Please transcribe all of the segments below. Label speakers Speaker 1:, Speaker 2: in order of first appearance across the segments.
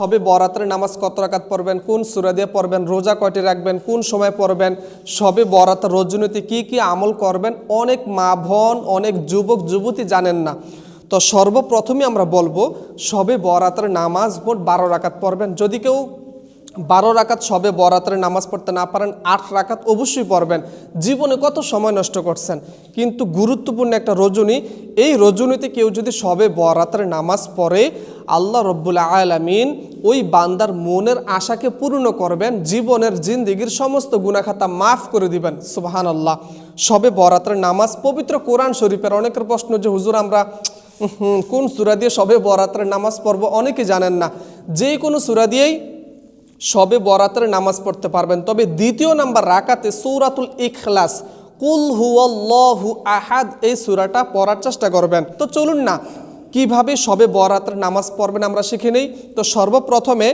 Speaker 1: শবে বরাতের নামাজ কত রাকাত পড়বেন, কোন সূরা দিয়ে পড়বেন, রোজা কয়টি রাখবেন, কোন সময় পড়বেন, শবে বরাতের রজনীতে কি কি আমল করবেন, অনেক মা বোন অনেক যুবক যুবতী জানেন না। তো সর্বপ্রথমে আমরা বলবো শবে বরাতের নামাজ মোট 12 রাকাত পড়বেন। যদি কেউ 12 রাকাত শবে বরাতের নামাজ পড়তে না পারেন 8 রাকাত অবশ্যই পড়বেন। জীবনে কত সময় নষ্ট করছেন, কিন্তু গুরুত্বপূর্ণ একটা রজনী, এই রজনীতে কেউ যদি শবে বরাতের নামাজ পড়ে আল্লাহ রব্বুল আলামিন ওই বান্দার মনের আশাকে পূর্ণ করবেন, জীবনের জিন্দিগির সমস্ত গুনাহখাতা মাফ করে দিবেন। সুবহানাল্লাহ। শবে বরাতের নামাজ পবিত্র কোরআন শরীফের। অনেকের প্রশ্ন যে হুজুর আমরা কোন সূরা দিয়ে শবে বরাতের নামাজ পড়ব, অনেকে জানেন না। যে কোনো সূরা দিয়েই শবে বরাতের নামাজ পড়তে পারবেন, তবে দ্বিতীয় নাম্বার রাকাতে সূরাতুল ইখলাস কুল হুয়াল্লাহু আহাদ এই সূরাটা পড়ার চেষ্টা করবেন। তো চলুন না কিভাবে শবে বরাতের নামাজ পড়বেন আমরা শিখে নেই। তো সর্বপ্রথমে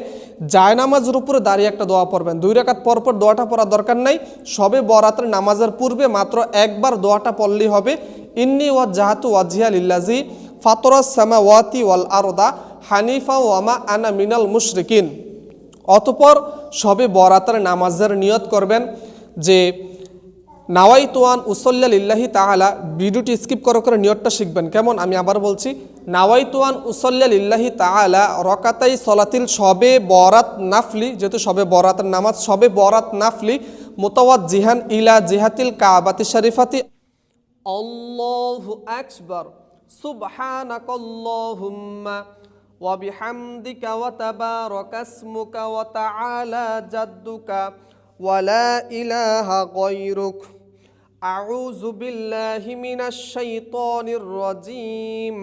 Speaker 1: জায়নামাজের উপরে দাঁড়িয়ে একটা দোয়া পড়বেন। 2 রাকাত পর পর দোয়াটা পড়ার দরকার নাই। শবে বরাতের নামাজের পূর্বে মাত্র একবার দোয়াটা পড়লেই হবে। ইন্নী ওয়াজ্জাহাতু ওয়াজহিয়া লিল্লাযী ফাতারাস সামাওয়াতি ওয়াল আরদা হানিফা ওয়া মা আনা মিনাল মুশরিকিন। অতঃপর শবে বরাতের নামাজের নিয়ত করবেন যে নাওয়াইতুয়ান উসল্লা লিল্লাহি তাআলা। ভিডিওটি স্কিপ করে নিয়তটা শিখবেন। কেমন আমি আবার বলছি, নাওয়াইতুয়ান উসল্লা লিল্লাহি তাআলা রকাতাই সলাতিল শবে বরাত নাফলি, যেহেতু শবে বরাতের নামাজ শবে বরাত নাফলি মুতাওয়াজ্জিহান ইলা জিহাতিল কাবাতি শরীফাতি আল্লাহু আকবার সুবহানাকাল্লাহুম্মা ওয়া বিহামদিকা ওয়া তাবারাকা ইসমুকা ওয়া তাআলা জাদ্দুকা ওয়া লা ইলাহা গায়রুক আউযু বিল্লাহি মিনাশ শাইতানির রাজীম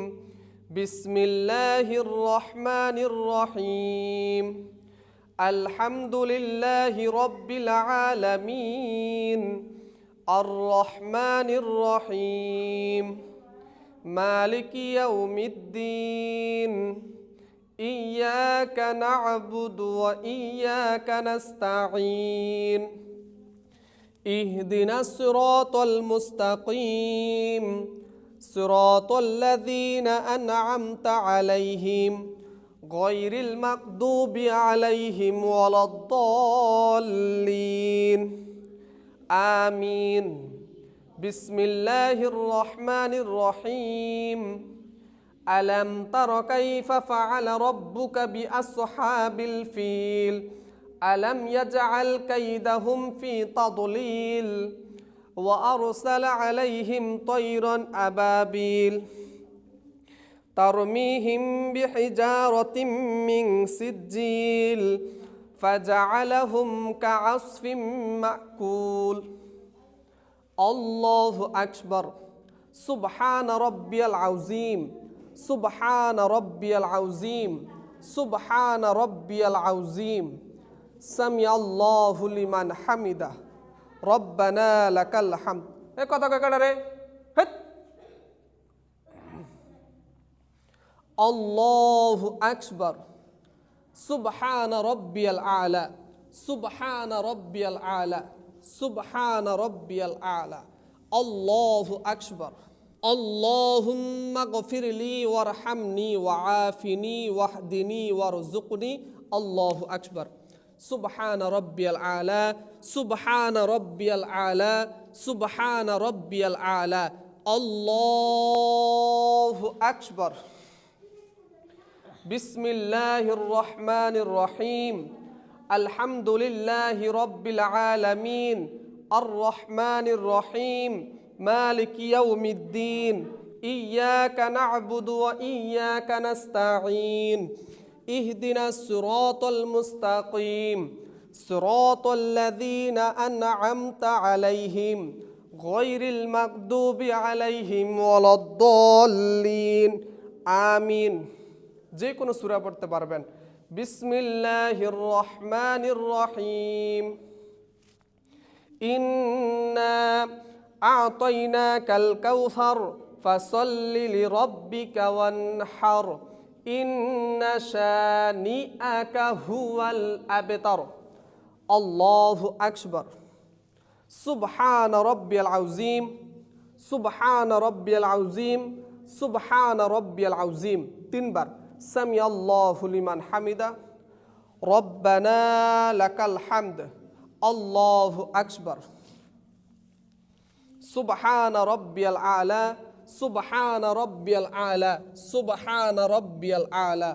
Speaker 1: বিসমিল্লাহির রহমানির রহিম আলহামদুলিল্লাহি রাব্বিল আলামিন আর রহমানির রহিম মালিকি ইয়াউমিদ্দিন ইয়্যাকা না'বুদু ওয়া ইয়্যাকা নাস্তাঈন ইহদিনাস সিরাতাল মুস্তাকিম সিরাতাল লাযীনা আন'আমতা আলাইহিম গায়রিল মাগদুবি আলাইহিম ওয়ালাদ-দাল্লিন আমিন। বিসমিল্লাহির রহমানির রহিম আলাম তারা কাইফা ফাআলা রাব্বুকা বিআসহাবিল ফিল আলাম ইয়াজআল কাইদাহুম ফি তাদলিল ওয়া আরসালা আলাইহিম তায়রান আবাবিল তারমিহিম বিহিজারাতিম মিন সিজ্জিল ফাজআলাহুম কাআসফিম মাকুল। আল্লাহু আকবার সুবহানা রাব্বিয়াল আযীম সুবহানা রাব্বিয়াল আযীম সুবহানা রাব্বিয়াল আযীম সামিআল্লাহু লিমান হামিদা রব্বানা লাকাল হামদ। এ কথা কয় কাটা রে? হেৎ। আল্লাহু আকবার সুবহানা রাব্বিয়াল আলা সুবহানা রাব্বিয়াল আলা সুবহানা রাব্বিয়াল আলা আল্লাহু আকবার। আল্লাহুম্মা গফিরলি ওয়ারহামনি ওয়াআফিনি ওয়াহদিনি ওয়ারযুকনি আল্লাহু আকবার। সুবহানা রাব্বিয়াল আলা সুবহানা রাব্বিয়াল আলা সুবহানা রাব্বিয়াল আলা আল্লাহু আকবার। বিসমিল্লাহির রহমানির রহিম আলহামদুলিল্লাহি রাব্বিল আলামিন আর রহমানির রহিম মালিকি ইয়াউমিদ্দিন ইয়্যাকা না'বুদু ওয়া ইয়্যাকা নাস্তাঈন ইহদিনাস সিরাতাল মুস্তাকিম সিরাতাল লাযীনা আন'আমতা আলাইহিম গায়রিল মাগদুবি আলাইহিম ওয়ালাদ-দাল্লিন আমিন। যে কোনো সূরা পড়তে পারবেন। বিসমিল্লাহির রহমানির রহিম ইন্না আ'তাইনাকাল কাউসার ফাসাল্লি লিরাব্বিকা ওয়ানহার ইন্না শানিআকা হুয়াল আবতার। আল্লাহু আকবার। সুবহানা রাব্বিয়াল আযীম সুবহানা রাব্বিয়াল আযীম সুবহানা রাব্বিয়াল আযীম। 3 বার। সামিআল্লাহু লিমান হামিদা রব্বানা লাকাল হামদ, আল্লাহু আকবার। সুবহান রব্বিয়াল আলা, সুবহান রব্বিয়াল আলা, সুবহান রব্বিয়াল আলা,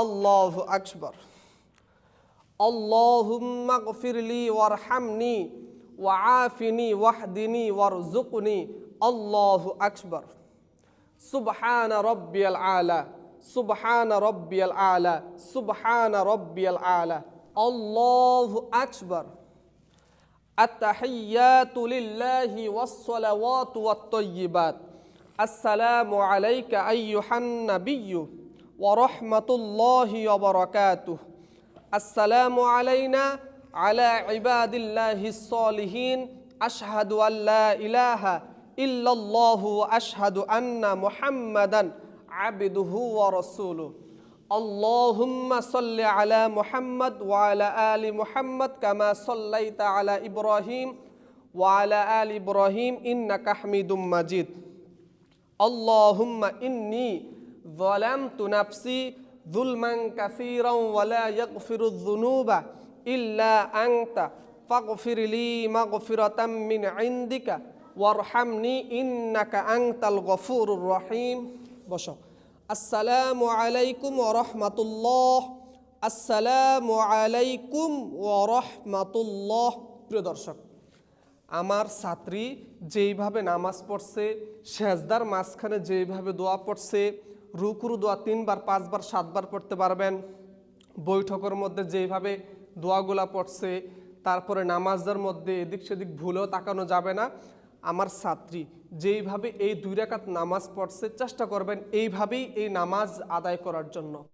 Speaker 1: আল্লাহু আকবার। আল্লাহুম্মা গফিরলি ওয়ারহামনি ওয়াআফিনি ওয়াহদিনি ওয়ারযুকনি, আল্লাহু আকবার। সুবহান রব্বিয়াল আলা, সুবহান রব্বিয়াল আলা, সুবহান রব্বিয়াল আলা, আল্লাহু আকবার। আত-তাহিয়াতু লিল্লাহি ওয়াস-সালাওয়াতু ওয়াত-তাইয়্যিবাত। আসসালামু আলাইকা আইয়ুহান নাবিয়্যু ওয়া রাহমাতুল্লাহি ওয়া বারাকাতুহু। আসসালামু আলাইনা আলা ইবাদিল্লাহিস সালিহিন। আশহাদু আল্লা ইলাহা ইল্লাল্লাহু ওয়া আশহাদু আন্না মুহাম্মাদান আবদুহু ওয়া রাসূলুহু। আল্লাহুম্মা সাল্লি আলা মুহাম্মাদ ওয়া আলা আলি মুহাম্মাদ কামা সাল্লাইতা আলা ইব্রাহিম ওয়া আলা আলি ইব্রাহিম ইন্নাকা হামিদুম মাজিদ। আল্লাহুম্মা ইন্নী যালামতু নাফসি যুলমান কাসীরান ওয়া লা ইয়াগফিরুয যুনুবা ইল্লা আনতা ফাগফিরলি মাগফিরাতাম মিন ইনদিকা ওয়ারহামনি ইন্নাকা আনতাল গফুরুর রহিম। বসো। আসসালামু আলাইকুম ওয়া রাহমাতুল্লাহ, আসসালামু আলাইকুম ওয়া রাহমাতুল্লাহ। প্রিয় দর্শক, আমার ছাত্রী যেইভাবে নামাজ পড়ছে, সেজদার মাঝখানে যেইভাবে দোয়া পড়ছে, রুকুর দোয়া 3 বার 5 বার 7 বার পড়তে পারবেন, বৈঠকের মধ্যে যেইভাবে দোয়াগুলা পড়ছে, তারপরে নামাজের মধ্যে এদিক সেদিক ভুলেও তাকানো যাবে না। আমার ছাত্রী যেইভাবে এই 2 রাকাত নামাজ পড়ছে, চেষ্টা করবেন এইভাবেই এই নামাজ আদায় করার জন্য।